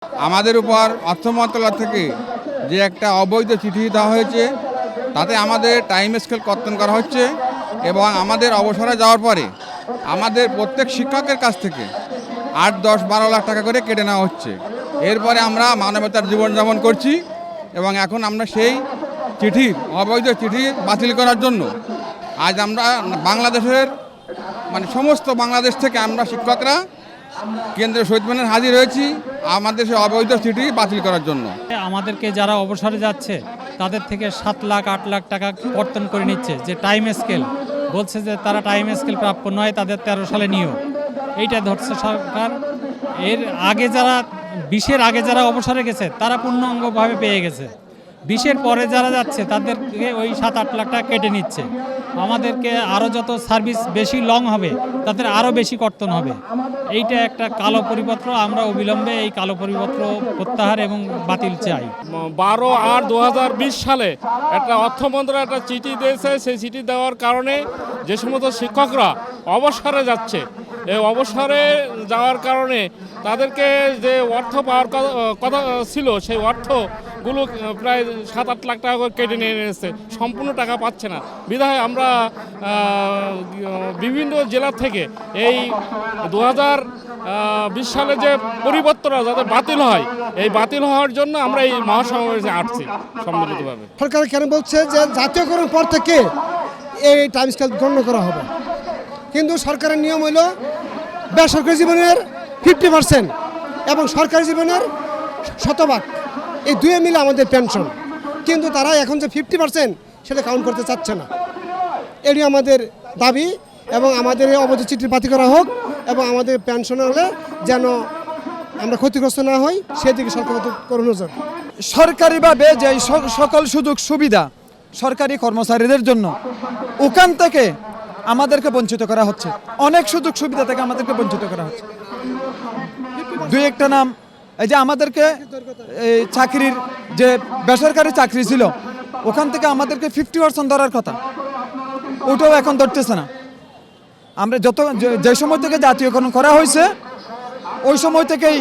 আমাদের উপর অর্থ মন্ত্রণালয় থেকে যে একটা অবৈধ চিঠি দেওয়া হয়েছে তাতে আমাদের টাইম স্কেল কর্তন করা হচ্ছে এবং আমাদের অবসরে যাওয়ার পরে আমাদের প্রত্যেক শিক্ষকের কাছ থেকে 8, 10, 12 লাখ টাকা করে কেটে নেওয়া হচ্ছে। এরপরে আমরা মানবতার জীবনযাপন করছি এবং এখন আমরা সেই অবৈধ চিঠি বাতিল করার জন্য আজ আমরা বাংলাদেশের সমস্ত বাংলাদেশ থেকে আমরা শিক্ষকরা কেন্দ্রীয় শহীদ মিনারে হাজির হয়েছি আমাদের সেই অবৈধ চিঠি বাতিল করার জন্য। আমাদেরকে যারা অবসরে যাচ্ছে তাদের থেকে 7 লাখ 8 লাখ টাকা কর্তন করে নিচ্ছে, যে টাইম স্কেল বলছে যে তারা টাইম স্কেল প্রাপ্য নয়, তাদের 13 সালে নিয়োগ, এইটা ধরছে সরকার। এর আগে যারা 20-এর আগে যারা অবসরে গেছে তারা পূর্ণাঙ্গভাবে পেয়ে গেছে, 20-এর পরে যারা যাচ্ছে তাদেরকে ওই 7-8 লাখ টাকা কেটে নিচ্ছে। আমাদেরকে আরও যত সার্ভিস বেশি লং হবে তাদের আরও বেশি কর্তন হবে। এইটা একটা কালো পরিপত্র, আমরা অবিলম্বে এই কালো পরিপত্র প্রত্যাহার এবং বাতিল চাই। 12/8/2020 সালে একটা অর্থ মন্ত্রণালয় একটা চিঠি দিয়েছে। সেই চিঠি দেওয়ার কারণে যে সমস্ত শিক্ষকরা অবসরে যাচ্ছে, এই অবসরে যাওয়ার কারণে তাদেরকে যে অর্থ পাওয়ার কথা ছিল সেই অর্থগুলো প্রায় 7-8 লাখ টাকা করে কেটে নিয়ে এসেছে, সম্পূর্ণ টাকা পাচ্ছে না। বিধায় আমরা বিভিন্ন জেলা থেকে এই 2020 সালে যে পরিবর্তনটা যাতে বাতিল হয়, এই বাতিল হওয়ার জন্য আমরা এই মহাসমাবেশে আসছি সম্মিলিতভাবে। সরকার কেন বলছে যে জাতীয়করণের পর থেকে এই টাইম স্কেল গণ্য করা হবে, কিন্তু সরকারের নিয়ম হইল বেসরকারি জীবনের 50% এবং সরকারি জীবনের 100%, এই দুয়ে মিলে আমাদের পেনশন। কিন্তু তারা এখন যে 50% সেটা কাউন্ট করতে চাচ্ছে না। এটি আমাদের দাবি এবং আমাদের এই অবৈধ চিঠি বাতিল করা হোক এবং আমাদের পেনশন হলে যেন আমরা ক্ষতিগ্রস্ত না হই সেদিকে সরকার করুন নজর। সরকারিভাবে যে সকল সুযোগ সুবিধা সরকারি কর্মচারীদের জন্য ওখান থেকে আমাদেরকে বঞ্চিত করা হচ্ছে, অনেক সুযোগ সুবিধা থেকে আমাদেরকে বঞ্চিত করা হচ্ছে। দুই একটা নাম, এই যে আমাদেরকে এই চাকরির যে বেসরকারি চাকরি ছিল ওখান থেকে আমাদেরকে 50% ধরার কথা, ওটাও এখন ধরতেছে না। আমরা যে সময় থেকে জাতীয়করণ করা হয়েছে ওই সময় থেকেই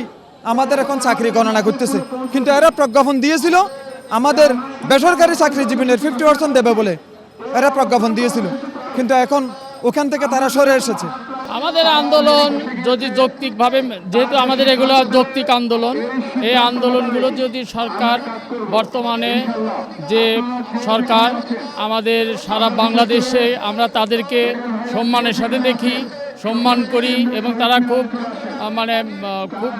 আমাদের এখন চাকরি গণনা করতেছে, কিন্তু এরা প্রজ্ঞাপন দিয়েছিল আমাদের বেসরকারি চাকরিজীবীদের 50% দেবে বলে, এরা প্রজ্ঞাপন দিয়েছিল, কিন্তু এখন ওখান থেকে তারা সরে এসেছে। আমাদের আন্দোলন যদি যৌক্তিকভাবে, যেহেতু আমাদের এগুলো যৌক্তিক আন্দোলন, এই আন্দোলনগুলো যদি সরকার বর্তমানে যে সরকার আমাদের সারা বাংলাদেশে আমরা তাদেরকে সম্মানের সাথে দেখি, সম্মান করি এবং তারা খুব খুব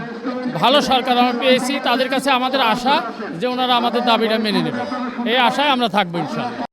ভালো সরকার আমরা পেয়েছি। তাদের কাছে আমাদের আশা যে ওনারা আমাদের দাবিটা মেনে নেবে, এই আশায় আমরা থাকবো ইনশাআল্লাহ।